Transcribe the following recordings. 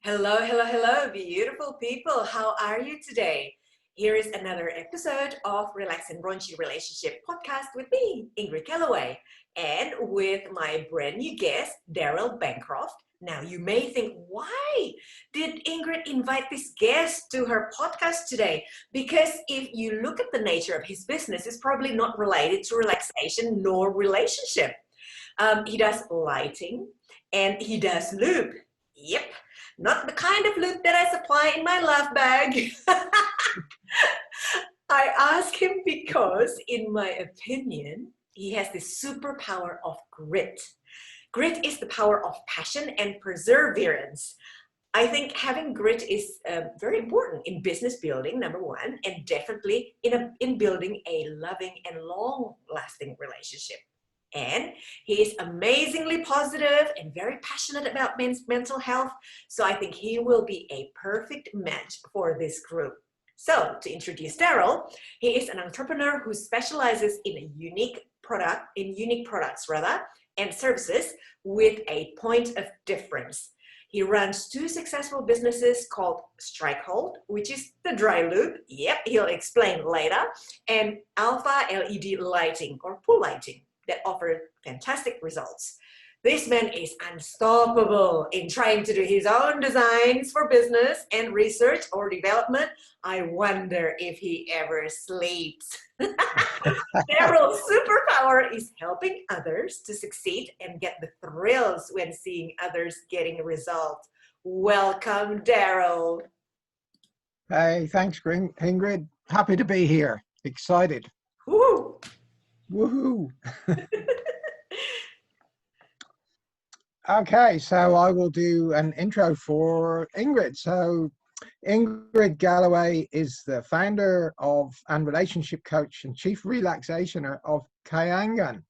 Hello, hello, hello, beautiful people. How are you today? Here is another episode of Relax and Raunchy Relationship podcast with me, Ingrid Galloway, and with my brand new guest, Daryl Bancroft. Now, you may think, why did Ingrid invite this guest to her podcast today? Because if you look at the nature of his business, it's probably not related to relaxation nor relationship. He does lighting and he does lube. Yep, not the kind of lube that I supply in my love bag. I ask him because, in my opinion, he has this superpower of grit. Grit is the power of passion and perseverance. I think having grit is very important in business building, number one, and definitely in building a loving and long-lasting relationship. And he is amazingly positive and very passionate about mental health. So I think he will be a perfect match for this group. So to introduce Daryl, he is an entrepreneur who specializes in unique products and services with a point of difference. He runs two successful businesses called Strikehold, which is the dry lube. Yep, he'll explain later. And Alpha LED lighting or pool lighting that offer fantastic results. This man is unstoppable in trying to do his own designs for business and research or development. I wonder if he ever sleeps. Daryl's superpower is helping others to succeed and get the thrills when seeing others getting results. Welcome, Daryl. Hey, thanks, Ingrid. Happy to be here. Excited. Woo! Woohoo! Okay, so I will do an intro for Ingrid. So Ingrid Galloway is the founder of and relationship coach and chief relaxationer of KAHYANGAN,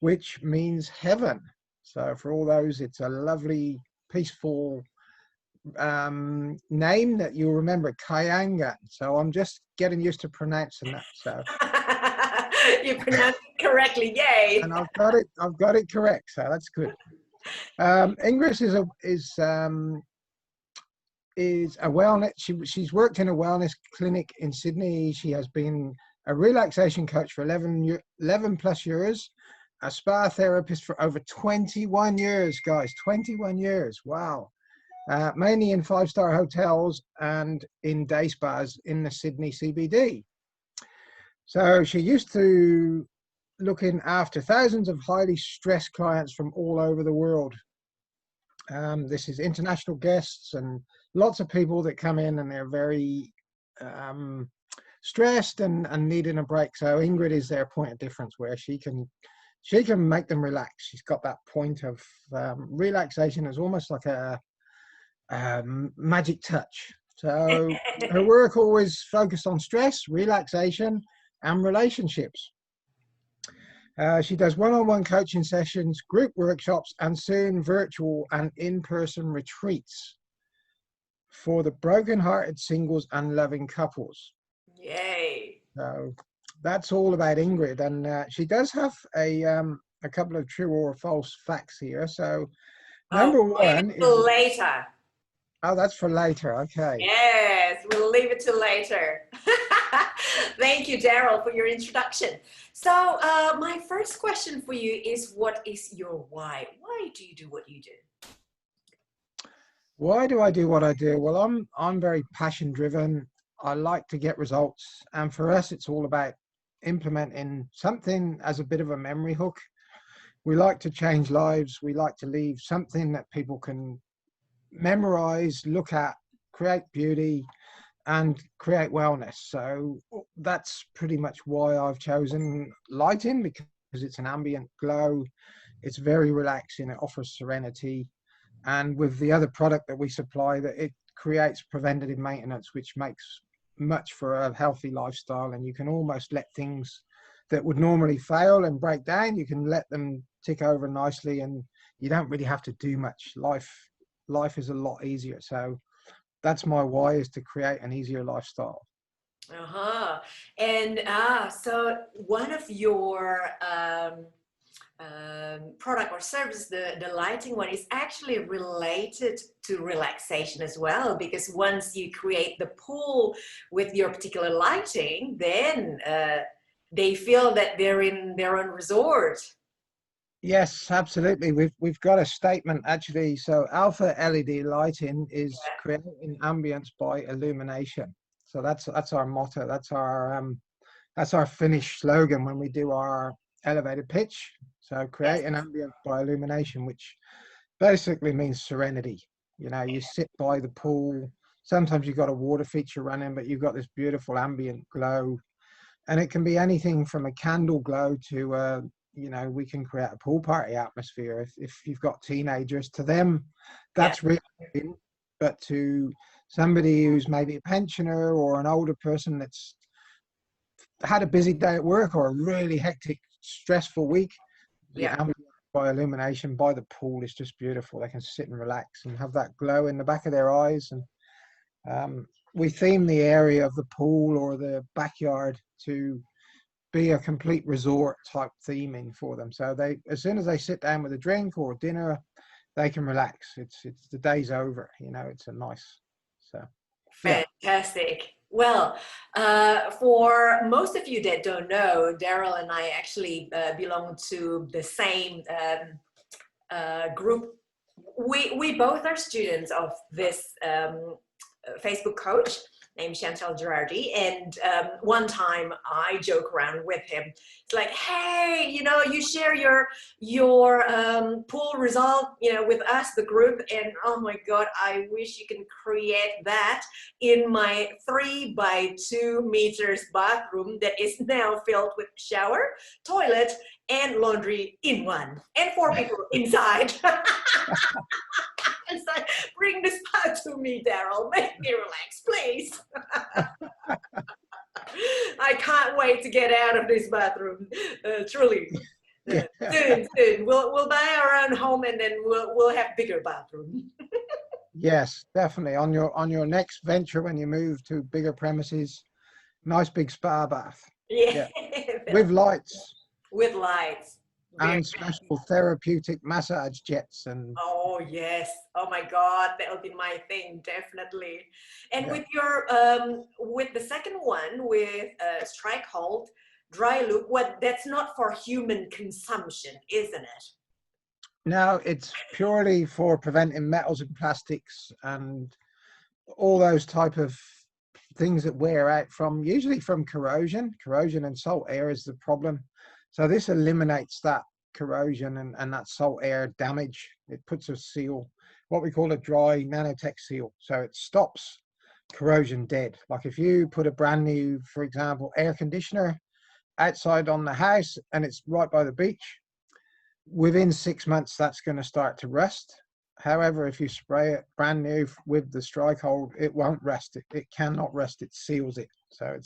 which means heaven. So for all those, it's a lovely, peaceful name that you'll remember, KAHYANGAN. So I'm just getting used to pronouncing that. So you pronounced it correctly, yay! And I've got it correct. So that's good. Ingrid is a wellness. She's worked in a wellness clinic in Sydney. She has been a relaxation coach for 11 plus years, a spa therapist for over 21 years, guys. 21 years. Wow. Mainly in 5-star hotels and in day spas in the Sydney CBD. So she used to looking after thousands of highly stressed clients from all over the world. This is international guests and lots of people that come in and they're very stressed and needing a break. So Ingrid is their point of difference where she can make them relax. She's got that point of relaxation as almost like a magic touch. So her work always focused on stress, relaxation, and relationships. She does one-on-one coaching sessions, group workshops, and soon virtual and in-person retreats for the broken-hearted singles and loving couples. Yay! So that's all about Ingrid, and she does have a couple of true or false facts here. So number one is later. Oh, that's for later. Okay. Yes, we'll leave it till later. Thank you, Daryl, for your introduction. So my first question for you is, what is your why? Why do you do what you do? Why do I do what I do? Well, I'm very passion driven. I like to get results. And for us, it's all about implementing something as a bit of a memory hook. We like to change lives. We like to leave something that people can memorize, look at, create beauty, and create wellness. So that's pretty much why I've chosen lighting, because it's an ambient glow. It's very relaxing. It offers serenity. And with the other product that we supply, that it creates preventative maintenance, which makes much for a healthy lifestyle. And you can almost let things that would normally fail and break down, you can let them tick over nicely, and you don't really have to do much. Life is a lot easier. So that's my why, is to create an easier lifestyle. And so one of your product or service, the lighting one, is actually related to relaxation as well, because once you create the pool with your particular lighting, then they feel that they're in their own resort. Yes, absolutely. We've got a statement actually. So alpha LED lighting is creating ambience by illumination. So that's our motto. That's our Finnish slogan when we do our elevated pitch. So create an ambience by illumination, which basically means serenity. You know, you sit by the pool. Sometimes you've got a water feature running, but you've got this beautiful ambient glow. And it can be anything from a candle glow to, you know, we can create a pool party atmosphere. If you've got teenagers, to them, that's really, but to somebody who's maybe a pensioner or an older person that's had a busy day at work or a really hectic, stressful week, the ambient by illumination by the pool is just beautiful. They can sit and relax and have that glow in the back of their eyes. And we theme the area of the pool or the backyard to be a complete resort type theming for them. So they, as soon as they sit down with a drink or dinner, they can relax. It's the day's over. You know, it's a nice. So fantastic. Well, for most of you that don't know, Daryl and I actually belong to the same group. We both are students of this Facebook coach named Chantal Girardi, and one time I joke around with him. It's like, hey, you know, you share your pool result, you know, with us, the group, and oh my God, I wish you can create that in my 3 by 2 meters bathroom that is now filled with shower, toilet, and laundry in one, and 4 people inside. It's like, bring this part to me, Daryl. Make me relax, please. I can't wait to get out of this bathroom. Truly, soon. We'll buy our own home, and then we'll have bigger bathroom. Yes, definitely. On your next venture, when you move to bigger premises, nice big spa bath. Yeah. With lights. With lights. And special therapeutic massage jets. And oh yes, oh my God, that'll be my thing, definitely. And with your with the second one, with Strikehold dry loop, that's not for human consumption, isn't it? No, it's purely for preventing metals and plastics and all those type of things that wear out from, usually from corrosion. Corrosion and salt air is the problem. So this eliminates that corrosion and that salt air damage. It puts a seal, what we call a dry nanotech seal. So it stops corrosion dead. Like if you put a brand new, for example, air conditioner outside on the house and it's right by the beach, within 6 months that's going to start to rust. However, if you spray it brand new with the Strikehold, it won't rust. It cannot rust. It seals it. So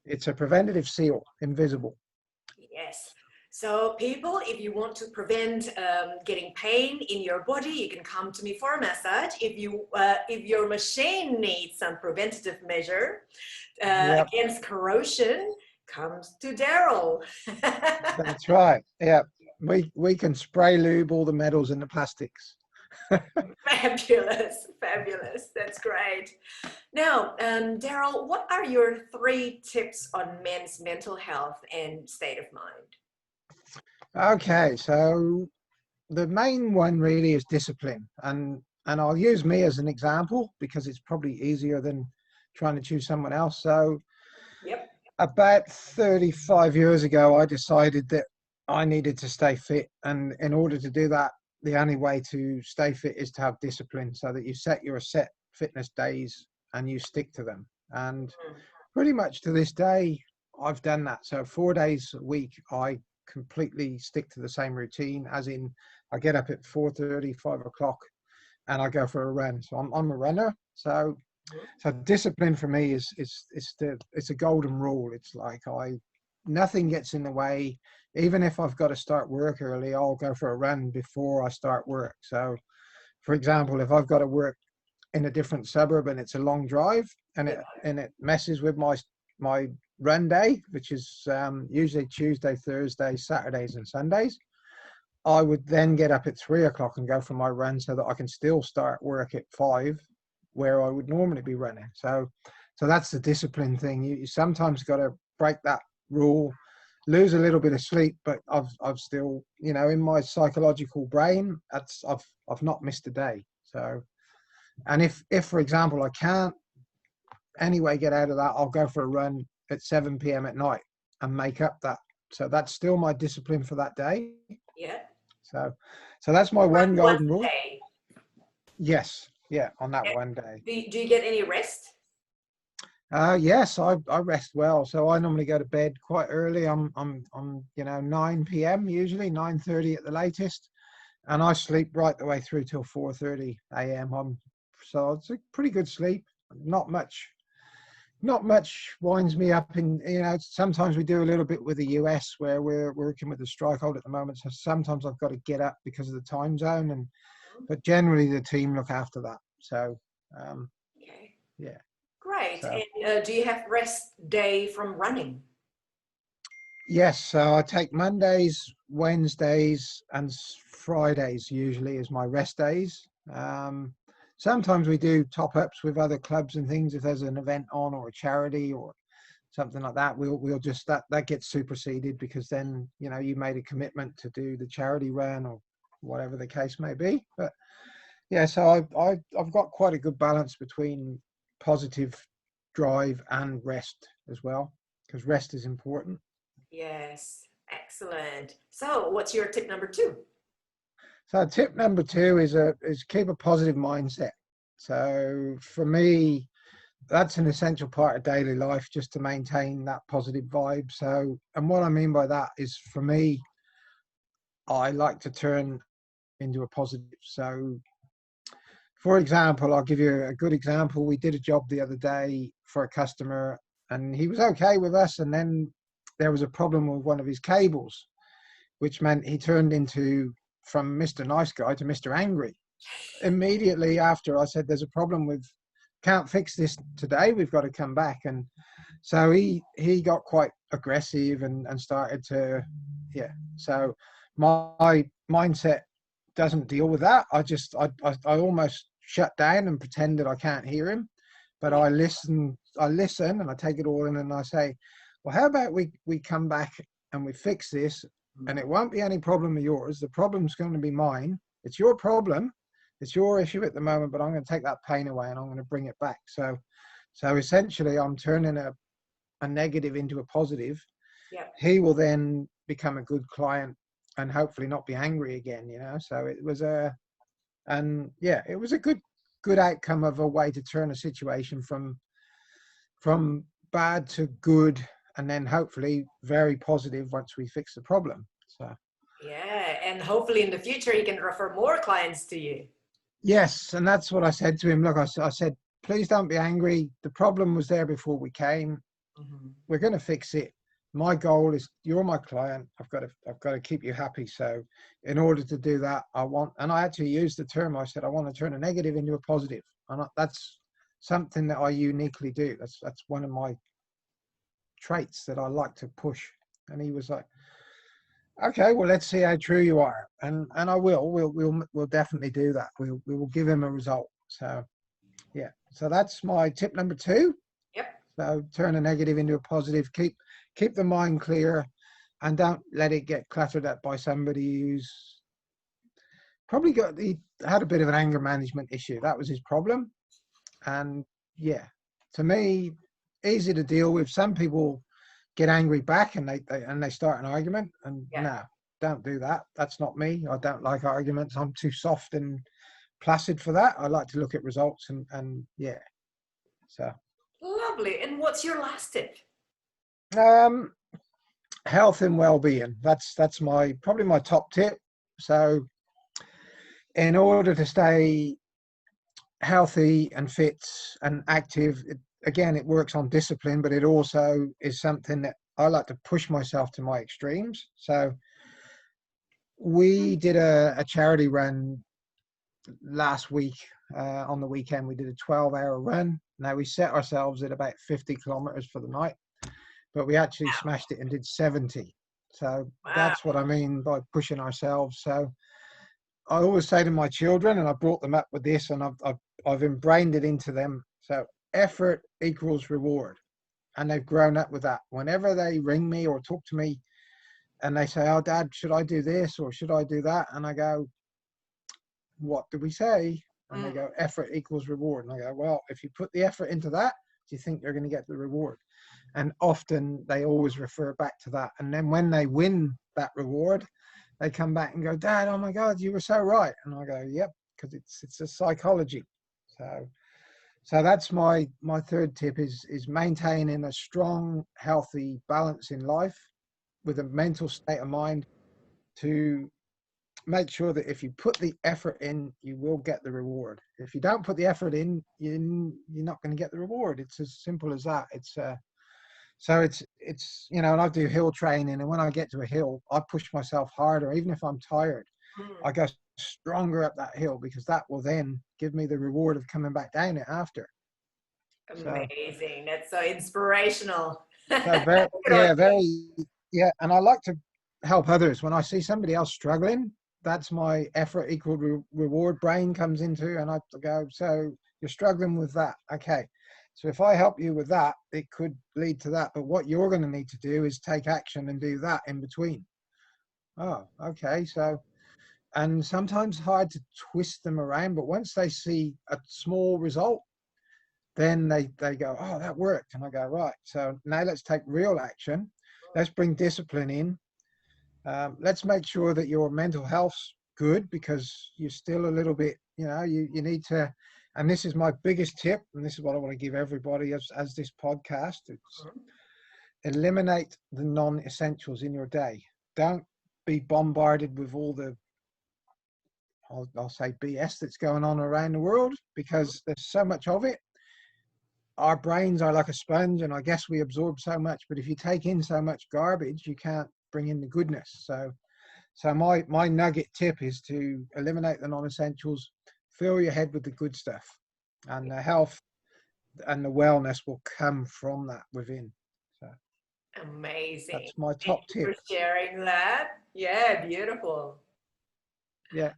it's a preventative seal, invisible. Yes. So people, if you want to prevent getting pain in your body, you can come to me for a massage. If your machine needs some preventative measure against corrosion, comes to Daryl. That's right. Yeah, we can spray lube all the metals and the plastics. Fabulous, fabulous. That's great. Now, Daryl, what are your 3 tips on men's mental health and state of mind? Okay, so the main one really is discipline, and I'll use me as an example because it's probably easier than trying to choose someone else. So about 35 years ago, I decided that I needed to stay fit, and in order to do that, the only way to stay fit is to have discipline, so that you set your set fitness days and you stick to them. And pretty much to this day, I've done that. So 4 days a week, I completely stick to the same routine, as in I get up at 4:30, 5 o'clock, and I go for a run. So I'm a runner. So discipline for me is it's a golden rule. It's like nothing gets in the way. Even if I've got to start work early, I'll go for a run before I start work. So for example, if I've got to work in a different suburb and it's a long drive and it messes with my run day, which is usually Tuesday, Thursday, Saturdays and Sundays, I would then get up at 3 o'clock and go for my run so that I can still start work at 5 where I would normally be running. So that's the discipline thing. You sometimes got to break that rule, lose a little bit of sleep, but I've still, you know, in my psychological brain, I've not missed a day. So, and if for example I can't anyway get out of that, I'll go for a run at 7 p.m. at night and make up that. So that's still my discipline for that day. Yeah. So that's my one golden rule. Day. Yes, yeah, on that one day. Do you get any rest? Yes, I rest well. So I normally go to bed quite early. I'm 9 p.m. usually, 9:30 at the latest, and I sleep right the way through till 4:30 a.m. So it's a pretty good sleep. Not much winds me up. In, you know, sometimes we do a little bit with the US where we're working with the Strikehold at the moment. So sometimes I've got to get up because of the time zone, but generally the team look after that. So Okay. yeah. Great. So, And do you have rest day from running? yes, so I take Mondays, Wednesdays, and Fridays usually as my rest days. Sometimes we do top-ups with other clubs and things if there's an event on or a charity or something like that. We'll just that gets superseded because then, you know, you made a commitment to do the charity run or whatever the case may be. But yeah, so I've got quite a good balance between positive drive and rest as well, because rest is important. Yes. Excellent. So what's your tip number 2? So tip number 2 is keep a positive mindset. So for me, that's an essential part of daily life, just to maintain that positive vibe. So, and what I mean by that is, for me, I like to turn into a positive. So for example, I'll give you a good example. We did a job the other day for a customer and he was okay with us. And then there was a problem with one of his cables, which meant he turned into from Mr. Nice Guy to Mr. Angry. Immediately after, I said, there's a problem with, can't fix this today. We've got to come back. And so he got quite aggressive and started to, yeah. So my mindset doesn't deal with that. I almost shut down and pretend that I can't hear him, but I listen and I take it all in and I say, well, how about we come back and we fix this, and it won't be any problem of yours. The problem's going to be mine. It's your problem. It's your issue at the moment, but I'm going to take that pain away and I'm going to bring it back. So essentially I'm turning a negative into a positive. Yep. He will then become a good client and hopefully not be angry again, you know. So it was it was a good outcome of a way to turn a situation from bad to good, and then hopefully very positive once we fix the problem. So yeah, and hopefully in the future he can refer more clients to you. yes, and that's what I said to him. Look, I said, please don't be angry. The problem was there before we came. Mm-hmm. We're going to fix it. My goal is, you're my client. I've got to keep you happy. So in order to do that, and I actually used the term, I said, I want to turn a negative into a positive. And that's something that I uniquely do. That's one of my traits that I like to push. And he was like, okay, well, let's see how true you are. And I will. We'll definitely do that. We will give him a result. So yeah. So that's my tip number 2. Yep. So turn a negative into a positive. Keep the mind clear, and don't let it get cluttered up by somebody who's probably he had a bit of an anger management issue. That was his problem. And yeah, to me, easy to deal with. Some people get angry back and they start an argument, and no, don't do that. That's not me. I don't like arguments. I'm too soft and placid for that. I like to look at results and yeah. So lovely. And what's your last tip? Health and well-being. That's probably my top tip. So in order to stay healthy and fit and active, it works on discipline, but it also is something that I like to push myself to my extremes. So we did a charity run last week. On the weekend, we did a 12-hour run. Now, we set ourselves at about 50 kilometers for the night, but we actually smashed it and did 70. So Wow. that's what I mean by pushing ourselves. So I always say to my children, and I brought them up with this, and I've ingrained it into them. So effort equals reward, and they've grown up with that. Whenever they ring me or talk to me, and they say, "Oh, Dad, should I do this or should I do that?" and I go, "What do we say?" And they go, "Effort equals reward." And I go, "Well, if you put the effort into that, do you think you're going to get the reward?" And often they always refer back to that. And then when they win that reward, they come back and go, "Dad, oh my God, you were so right." And I go, "Yep," because it's a psychology. So that's my third tip is maintaining a strong, healthy balance in life with a mental state of mind to make sure that if you put the effort in, you will get the reward. If you don't put the effort in, you're not going to get the reward. It's as simple as that. So it's you know, and I do hill training, and when I get to a hill, I push myself harder. Even if I'm tired, I go stronger up that hill, because that will then give me the reward of coming back down it after. Amazing. That's so inspirational. So very, yeah, very, yeah. And I like to help others. When I see somebody else struggling, that's my effort equal reward brain comes into, and I go, "So you're struggling with that. Okay. So if I help you with that, it could lead to that. But what you're going to need to do is take action and do that in between." Oh, okay. So, and sometimes hard to twist them around, but once they see a small result, then they go, "Oh, that worked." And I go, "Right. So now let's take real action. Let's bring discipline in. Let's make sure that your mental health's good, because you're still a little bit, you know, you need to," and this is my biggest tip, and this is what I want to give everybody as this podcast, it's eliminate the non-essentials in your day. Don't be bombarded with all the, I'll say BS that's going on around the world, because there's so much of it. Our brains are like a sponge, and I guess we absorb so much, but if you take in so much garbage, you can't bring in the goodness. So my nugget tip is to eliminate the non-essentials, fill your head with the good stuff, and the health and the wellness will come from that within. So Amazing. that's my Thank top you tip. for sharing that. Yeah, beautiful. Yeah.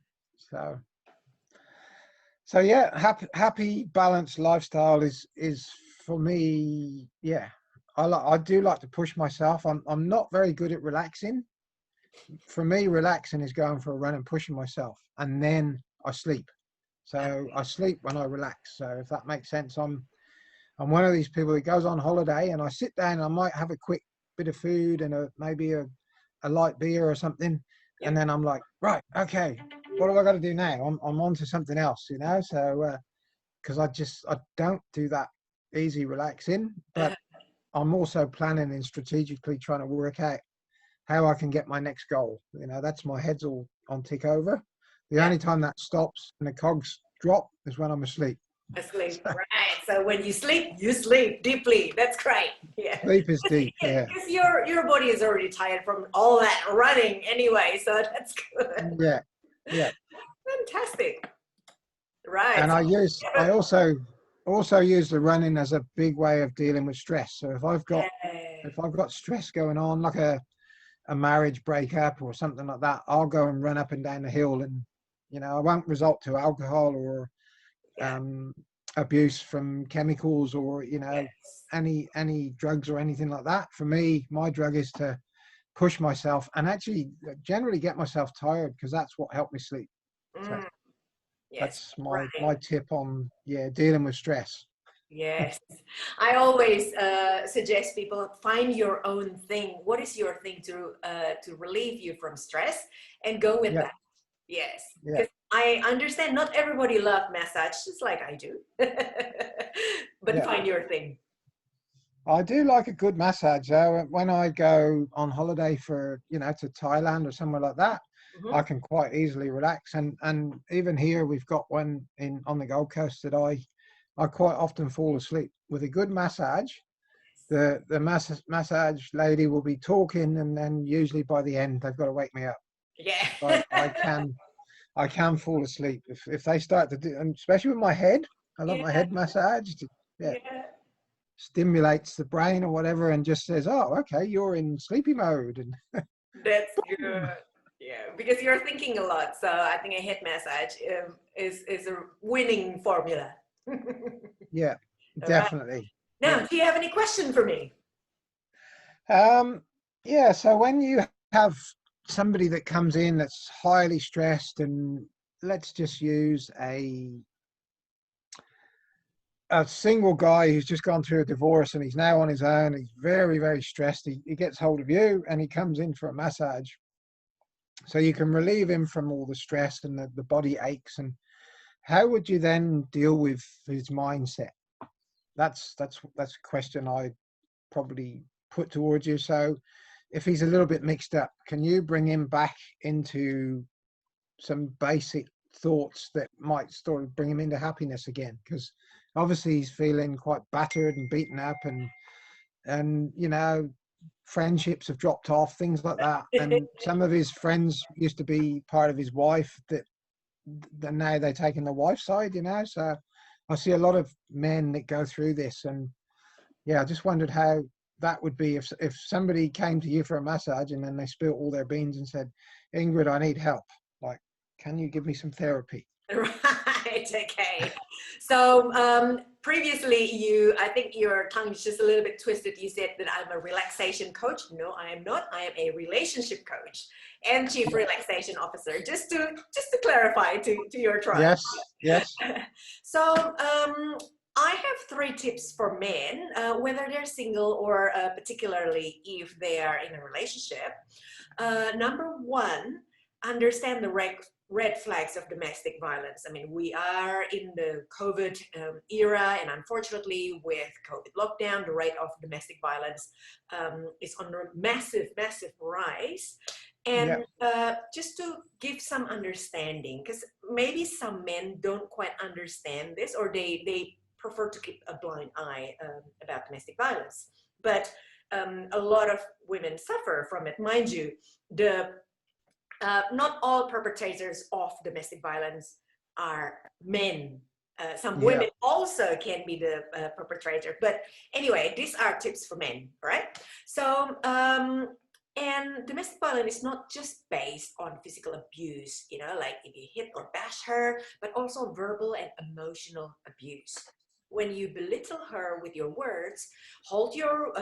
So yeah, happy balanced lifestyle is for me. Yeah, I do like to push myself. I'm not very good at relaxing. For me, relaxing is going for a run and pushing myself, and then I sleep. So I sleep when I relax. So if that makes sense, I'm one of these people that goes on holiday, and I sit down and I might have a quick bit of food and maybe a light beer or something, and then I'm like, right, okay, what have I got to do now? I'm on to something else, you know. So because I don't do that easy relaxing, but I'm also planning and strategically trying to work out how I can get my next goal. You know, that's my head's all on tick over. The only time that stops and the cogs drop is when I'm asleep. Asleep, right? So when you sleep deeply. That's great. Yeah. Sleep is deep. Yeah. Because your body is already tired from all that running anyway, so that's good. Yeah. Yeah. Fantastic. Right. And I also use the running as a big way of dealing with stress. So if I've got stress going on, like a marriage breakup or something like that, I'll go and run up and down the hill, and you know, I won't resort to alcohol or abuse from chemicals or, you know, any drugs or anything like that. For me, my drug is to push myself and actually generally get myself tired, because that's what helped me sleep. So that's my tip on dealing with stress. Yes, I always suggest people find your own thing. What is your thing to relieve you from stress, and go with that. Yes, because I understand not everybody loves massage, just like I do, but find your thing. I do like a good massage. When I go on holiday for, you know, to Thailand or somewhere like that, I can quite easily relax. And even here, we've got one on the Gold Coast that I quite often fall asleep with a good massage. The massage lady will be talking, and then usually by the end they've got to wake me up. Yeah. I can fall asleep if they start to do, and especially with my head. I love my head massaged. Stimulates the brain or whatever, and just says, "Oh, okay, you're in sleepy mode." And That's good. Yeah, because you're thinking a lot. So I think a head massage is a winning formula. Yeah, All right. definitely. Now, Yeah. do you have any question for me? Um, yeah, so when you have somebody that comes in that's highly stressed, and let's just use a single guy who's just gone through a divorce and he's now on his own, he's very, very stressed. He gets hold of you and he comes in for a massage. So you can relieve him from all the stress and the body aches. And how would you then deal with his mindset? That's a question I probably put towards you. So if he's a little bit mixed up, can you bring him back into some basic thoughts that might sort of bring him into happiness again? Because obviously he's feeling quite battered and beaten up, and you know, friendships have dropped off, things like that. And some of his friends used to be part of his wife that now they're taking the wife's side, you know. So I see a lot of men that go through this, and yeah, I just wondered how that would be if somebody came to you for a massage and then they spilt all their beans and said, Ingrid, I need help. Like, can you give me some therapy? Right, okay. So previously I think your tongue is just a little bit twisted. You said that I'm a relaxation coach. No, I am not. I am a relationship coach and chief relaxation officer, just to clarify to your tribe. Yes, yes. So I have 3 tips for men, whether they're single or particularly if they are in a relationship. Number 1, understand the red flags of domestic violence. I mean, we are in the COVID era, and unfortunately with COVID lockdown, the rate of domestic violence is on a massive, massive rise. Yeah, And just to give some understanding, because maybe some men don't quite understand this, or they prefer to keep a blind eye about domestic violence. But a lot of women suffer from it. Mind you, not all perpetrators of domestic violence are men. Some yeah, women also can be the perpetrator. But anyway, these are tips for men, right? So, and domestic violence is not just based on physical abuse, you know, like if you hit or bash her, but also verbal and emotional abuse. When you belittle her with your words, hold your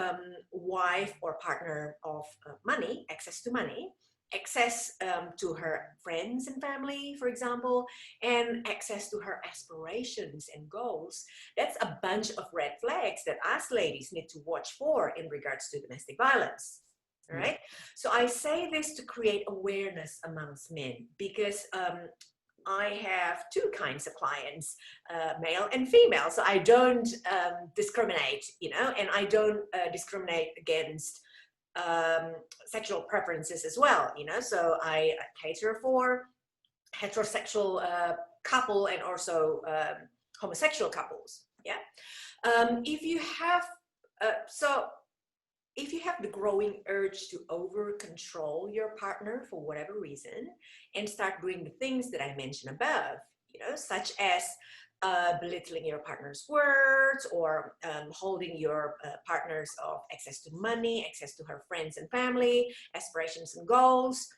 wife or partner of money, access to money, access to her friends and family, for example, and access to her aspirations and goals. That's a bunch of red flags that us ladies need to watch for in regards to domestic violence. All yeah, right. So I say this to create awareness amongst men, because I have 2 kinds of clients, male and female. So I don't discriminate, you know, and I don't discriminate against sexual preferences as well, you know. So I cater for heterosexual couple and also homosexual couples. Yeah. If you have so if you have the growing urge to over control your partner for whatever reason and start doing the things that I mentioned above, you know, such as belittling your partner's words, or holding your partners of access to money, access to her friends and family, aspirations and goals,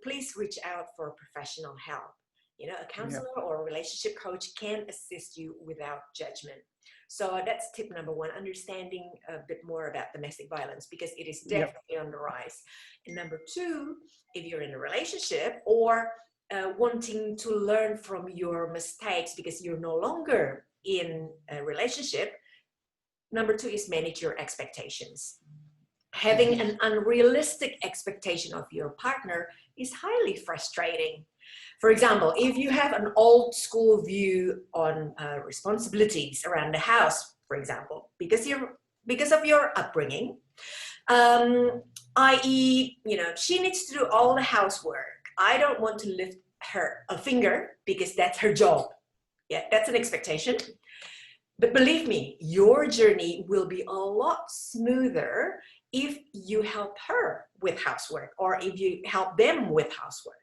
please reach out for professional help. You know, a yeah, counselor or a relationship coach can assist you without judgment. So that's tip number 1, understanding a bit more about domestic violence, because it is yeah, definitely on the rise. And number 2, if you're in a relationship or wanting to learn from your mistakes because you're no longer in a relationship, number 2 is manage your expectations. Having an unrealistic expectation of your partner is highly frustrating. For example, if you have an old school view on responsibilities around the house, for example, because of your upbringing, i.e., you know, she needs to do all the housework. I don't want to lift her a finger because that's her job. Yeah, that's an expectation. But believe me, your journey will be a lot smoother if you help her with housework, or if you help them with housework,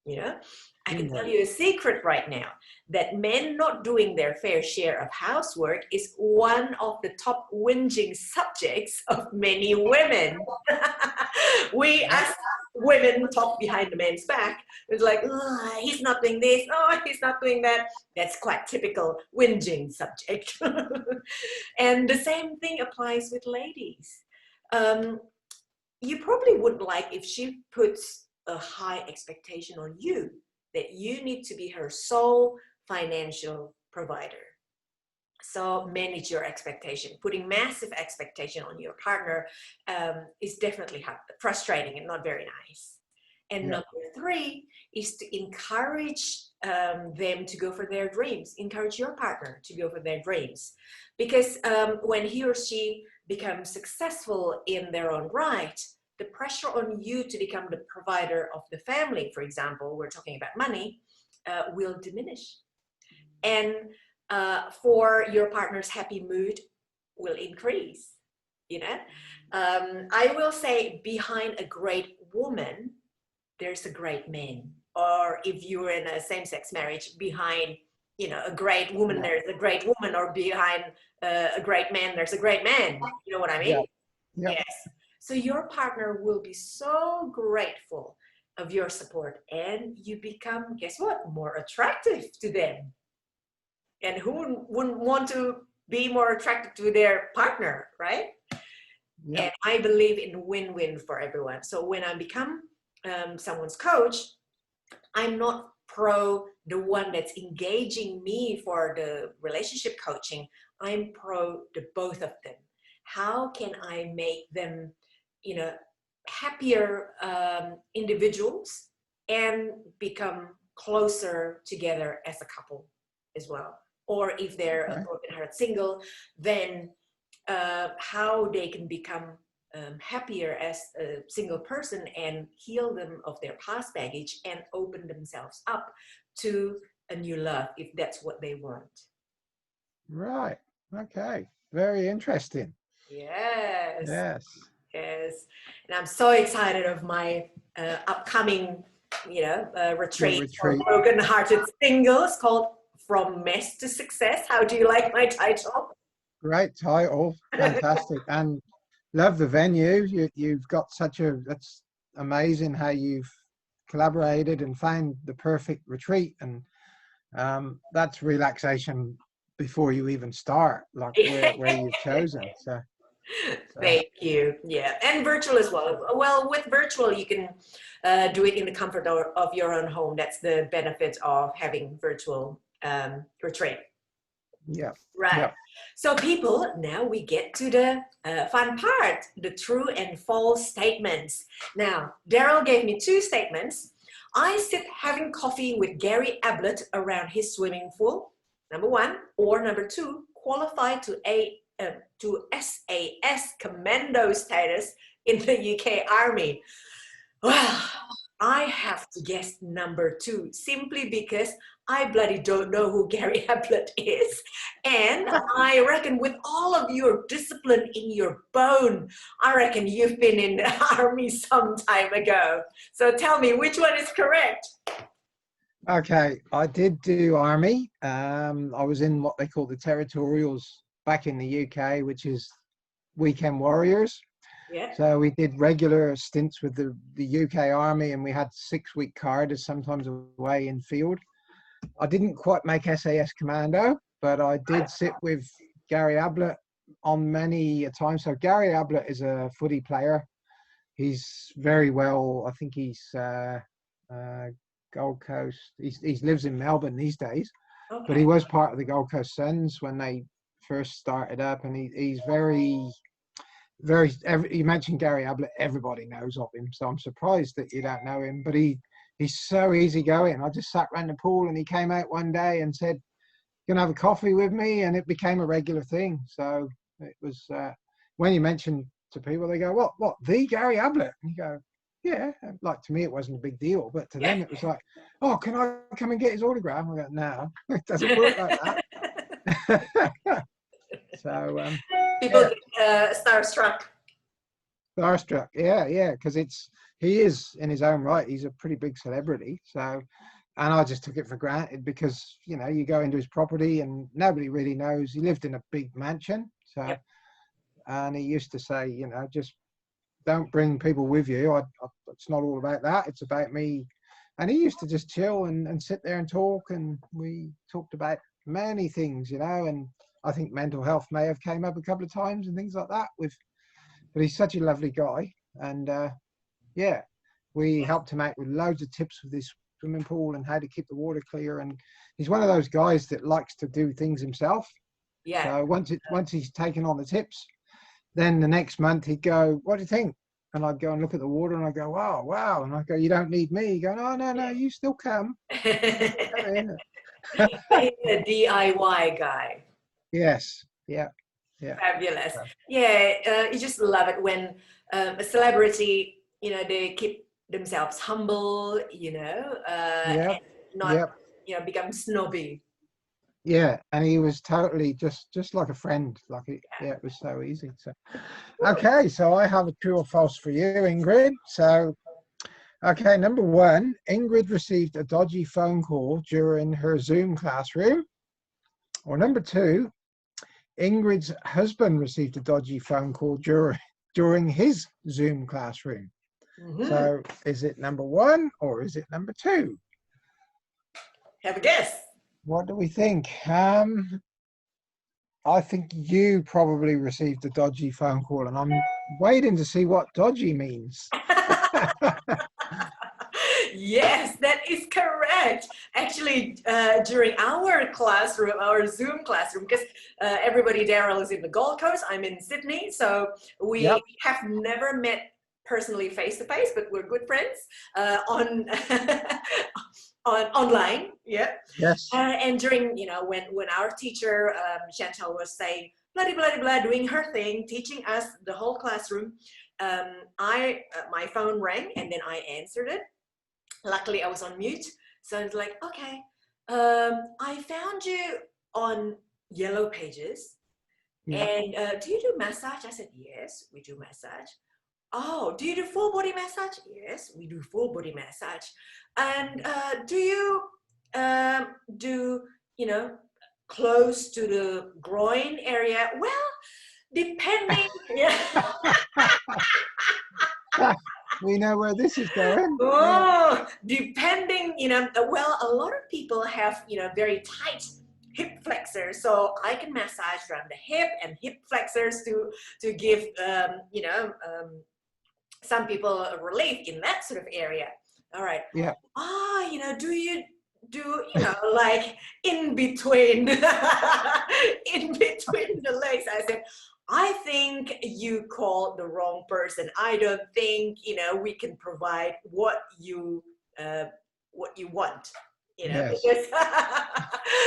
you know. I can tell Ingrid. you a secret right now that men not doing their fair share of housework is one of the top whinging subjects of many women. We Yeah. as women talk behind the man's back. It's like, "Ugh, he's not doing this, oh, he's not doing that." That's quite typical whinging subject. And the same thing applies with ladies. Um, you probably wouldn't like if she puts a high expectation on you that you need to be her sole financial provider. So manage your expectation. Putting massive expectation on your partner is definitely frustrating and not very nice. And Yeah. number three is to encourage them to go for their dreams. Encourage your partner to go for their dreams. Because when he or she becomes successful in their own right, the pressure on you to become the provider of the family, for example, we're talking about money, will diminish. And for your partner's happy mood will increase, you know. I will say behind a great woman, there's a great man. Or if you're in a same-sex marriage, behind, you know, a great woman, Yeah. there's a great woman, or behind a great man, there's a great man. You know what I mean? Yeah. Yeah. Yes. So your partner will be so grateful of your support, and you become, guess what, more attractive to them. And who wouldn't want to be more attracted to their partner, right? Yeah. And I believe in win-win for everyone. So when I become someone's coach, I'm not pro the one that's engaging me for the relationship coaching. I'm pro the both of them. How can I make them, you know, happier individuals and become closer together as a couple as well? Or if they're a Okay. broken heart single, then how they can become happier as a single person and heal them of their past baggage and open themselves up to a new love if that's what they want. Right. Okay. Very interesting. Yes, Yes. yes. And I'm so excited of my upcoming, Your retreat for retreat. broken-hearted singles called From Mess to Success. How do you like my title? Great title. Fantastic. And love the venue. You've got such a, that's amazing how you've collaborated and found the perfect retreat. And that's relaxation before you even start, like where you've chosen. So Thank you. Yeah, and virtual as well. Well, with virtual, you can do it in the comfort of your own home. That's the benefit of having virtual retreat. yeah. Right. Yeah. So people, now we get to the fun part, the true and false statements. Now, Daryl gave me two statements. I sit having coffee with Gary Ablett around his swimming pool, number one, or number two, qualified to SAS Commando status in the UK Army. Well, I have to guess number two, simply because I bloody don't know who Gary Ablett is. And I reckon with all of your discipline in your bone, I reckon you've been in the army some time ago. So tell me, which one is correct? Okay. I did do army. I was in what they call the territorials back in the UK, which is weekend warriors. Yeah. So we did regular stints with the UK Army, and we had 6-week corridors, sometimes away in field. I didn't quite make SAS Commando, but I did sit with Gary Ablett on many a time. So Gary Ablett is a footy player. He's very well, I think he's Gold Coast. He lives in Melbourne these days, but he Okay. was part of the Gold Coast Suns when they first started up, and he's very you mentioned Gary Ablett, everybody knows of him, so I'm surprised that you don't know him, but he's so easygoing. I just sat around the pool and he came out one day and said, "You gonna have a coffee with me?" And it became a regular thing. So it was when you mention to people, they go, what the Gary Ablett? And you go, yeah. Like, to me it wasn't a big deal, but to them it was like, "Oh, can I come and get his autograph?" I go, "No, it doesn't work like that." So People yeah. get starstruck. Starstruck, yeah, because he is in his own right. He's a pretty big celebrity. So And I just took it for granted because, you know, you go into his property and nobody really knows. He lived in a big mansion. So, Yep. and he used to say, you know, just don't bring people with you. It's not all about that. It's about me. And he used to just chill and sit there and talk. And we talked about many things, you know, and I think mental health may have came up a couple of times and things like that but he's such a lovely guy. And yeah, we helped him out with loads of tips with this swimming pool and how to keep the water clear. And he's one of those guys that likes to do things himself. Yeah. So once he's taken on the tips, then the next month he'd go, "What do you think?" And I'd go and look at the water and I go, "Wow, wow." And I go, "You don't need me." You go, "No, no, no, you still come." Come in. He's a DIY guy. Yes. Yeah. Yeah. Fabulous. Yeah, you just love it when a celebrity, you know, they keep themselves humble, you know, Yeah. and not, Yeah. you know, become snobby. Yeah. And he was totally just like a friend. Like yeah, it was so easy. So okay, so I have a true or false for you, Ingrid. So okay, number one, Ingrid received a dodgy phone call during her Zoom classroom. Or number two, Ingrid's husband received a dodgy phone call during his Zoom classroom. Mm-hmm. So is it number one or is it number two? Have a guess. What do we think? I think you probably received a dodgy phone call, and I'm waiting to see what dodgy means. Yes, that is correct. Actually, during our classroom, our Zoom classroom, because everybody, Daryl is in the Gold Coast, I'm in Sydney, so we Yep. have never met personally face to face, but we're good friends on on online. Yeah. Yes. And during, you know, when our teacher Chantal was saying blah blah blah, doing her thing, teaching us the whole classroom, my phone rang and then I answered it. Luckily I was on mute, so it's like, okay, I found you on Yellow Pages, Yep. and do you do massage? I said, yes, we do massage. Oh, do you do full body massage? Yes, we do full body massage. And do you do, you know, close to the groin area? Well, depending. Yeah. We know where this is going. Yeah. Oh, depending, you know, well, a lot of people have, you know, very tight hip flexors, so I can massage around the hip and hip flexors to give, you know, some people a relief in that sort of area. All right. Yeah. Ah, you know, do you do, you know, like in between, in between the legs? I said, I think you called the wrong person. I don't think, you know, we can provide what you want, you know, Yes.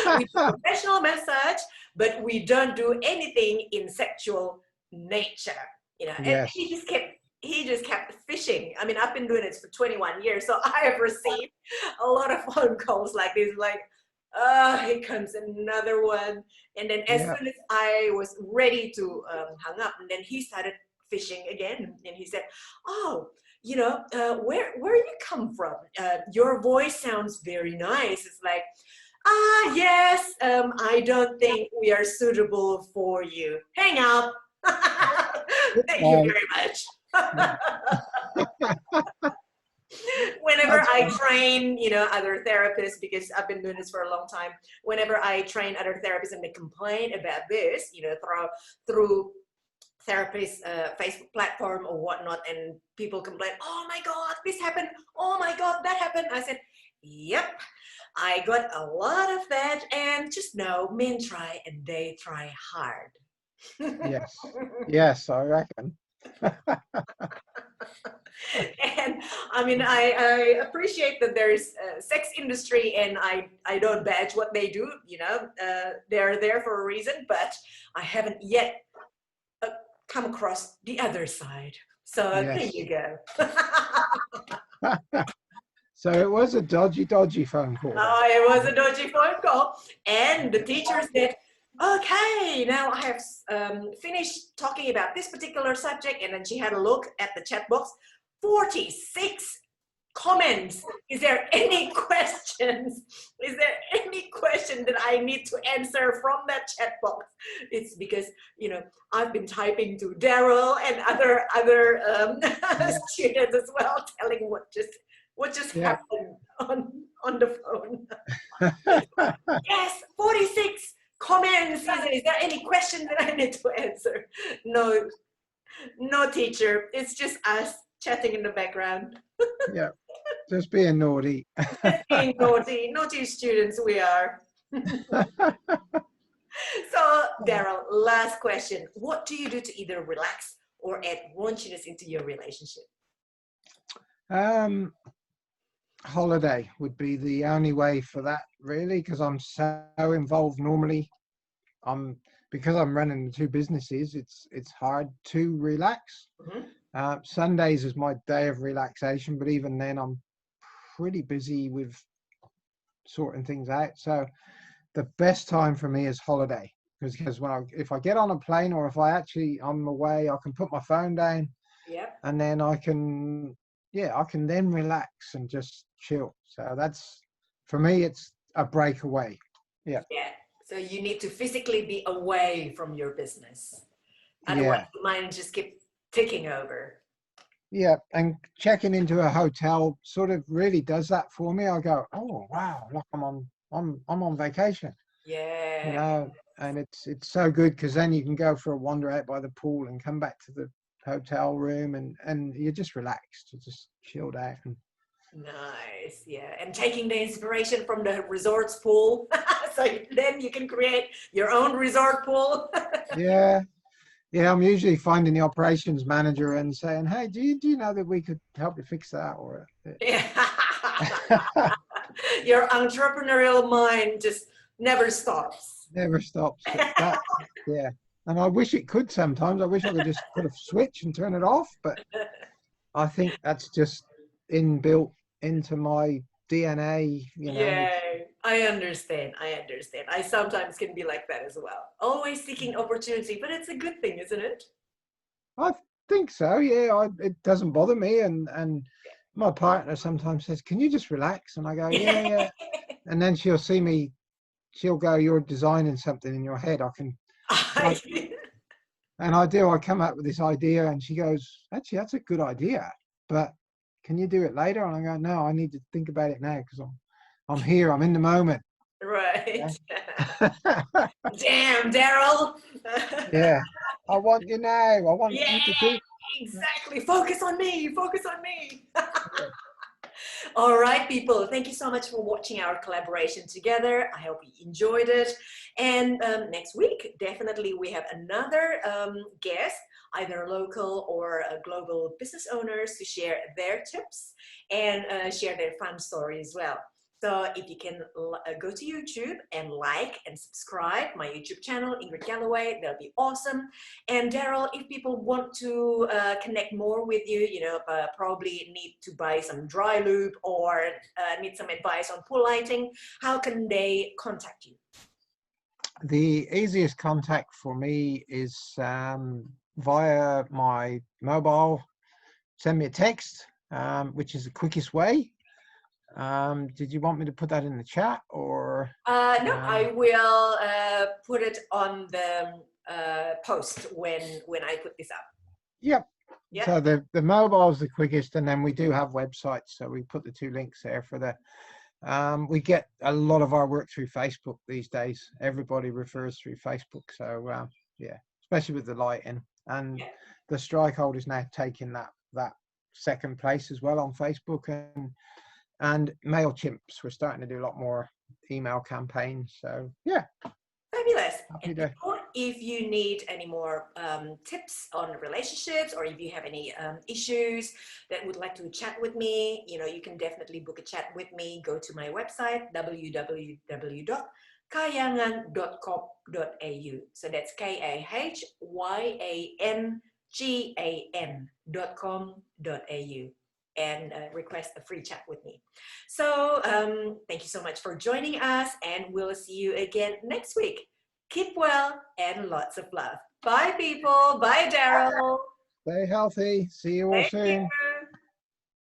because we do professional massage, but we don't do anything in sexual nature, you know. And Yes. he just kept fishing. I mean, I've been doing this for 21 years, so I have received a lot of phone calls like this, like, oh, here comes another one. And then as Yeah. soon as I was ready to hang up, and then he started fishing again, and he said, oh, you know, where you come from? Your voice sounds very nice. It's like, ah, yes, I don't think we are suitable for you. Hang up. Thank you very much. Whenever That's I train, you know, other therapists, because I've been doing this for a long time, whenever I train other therapists and they complain about this, you know, through therapist Facebook platform or whatnot, and people complain, oh my God, this happened. Oh my God, that happened. I said, yep, I got a lot of that, and just know men try and they try hard. yes. Yes, I reckon. And I mean, I appreciate that there's a sex industry, and I don't badge what they do, you know, they're there for a reason, but I haven't yet come across the other side. So there Yes. you go. So it was a dodgy phone call then. It was a dodgy phone call, and the teacher said, okay, now I have finished talking about this particular subject, and then she had a look at the chat box. 46 comments. Is there any questions? Is there any question that I need to answer from that chat box? It's because, you know, I've been typing to Daryl and other Yeah. students as well, telling what just Yeah. happened on the phone. Yes, 46 comments. Is there any question that I need to answer? No, no, teacher. It's just us chatting in the background. Yeah. Just being naughty. Just being naughty students we are. So, Daryl, last question. What do you do to either relax or add raunchiness into your relationship? Holiday would be the only way for that, really, because I'm so involved normally. Because I'm running the two businesses, it's hard to relax. Mm-hmm. Sundays is my day of relaxation, but even then I'm pretty busy with sorting things out. So the best time for me is holiday, because if I get on a plane or if I'm away, I can put my phone down. Yep. And then I can then relax and just chill. So that's, for me, it's a breakaway. Yeah. Yeah. So you need to physically be away from your business. Otherwise, Yeah. the mind just keep ticking over. Yeah. And checking into a hotel sort of really does that for me. I go, oh wow, look, I'm on vacation. Yeah. You know, and it's so good, because then you can go for a wander out by the pool and come back to the hotel room, and you're just relaxed, you're just chilled out. And Nice, yeah. And taking the inspiration from the resort's pool. So then you can create your own resort pool. yeah, I'm usually finding the operations manager and saying, hey, do you know that we could help you fix that? Or Yeah. Your entrepreneurial mind just never stops. never stops. Yeah. And I wish it could sometimes. I wish I could just put a switch and turn it off, but I think that's just inbuilt into my DNA, you know. Yeah, I understand. I sometimes can be like that as well. Always seeking opportunity, but it's a good thing, isn't it? I think so. Yeah, it doesn't bother me, and my partner sometimes says, "Can you just relax?" And I go, "Yeah, yeah." And then she'll see me. She'll go, "You're designing something in your head. I can." And I do. I come up with this idea, and she goes, "Actually, that's a good idea, but can you do it later?" And I go, "No, I need to think about it now, because I'm here. I'm in the moment." Right. Yeah. Damn, Daryl. Yeah. I want you now. I want Yeah, you to do. exactly. Focus on me. Focus on me. All right, people. Thank you so much for watching our collaboration together. I hope you enjoyed it. And next week, definitely we have another guest, either local or global business owners, to share their tips and share their fun story as well. So if you can go to YouTube and like and subscribe my YouTube channel, Ingrid Galloway, that'll be awesome. And Daryl, if people want to connect more with you, you know, probably need to buy some dry lube or need some advice on pool lighting, how can they contact you? The easiest contact for me is via my mobile. Send me a text, which is the quickest way. Did you want me to put that in the chat, or? No, I will put it on the post when I put this up. Yep. Yeah. So the mobile is the quickest, and then we do have websites, so we put the two links there for the. We get a lot of our work through Facebook these days. Everybody refers through Facebook, so yeah, especially with the lighting, and the Strikehold is now taking that second place as well on Facebook, and MailChimps. We're starting to do a lot more email campaigns. So yeah. Fabulous. And people, if you need any more tips on relationships, or if you have any issues that would like to chat with me, you know, you can definitely book a chat with me. Go to my website, www.kahyangan.com.au. So that's KAHYANGAN.com.au. And request a free chat with me. So thank you so much for joining us, and we'll see you again next week. Keep well and lots of love. Bye, people. Bye, Daryl. Stay healthy. See you all soon.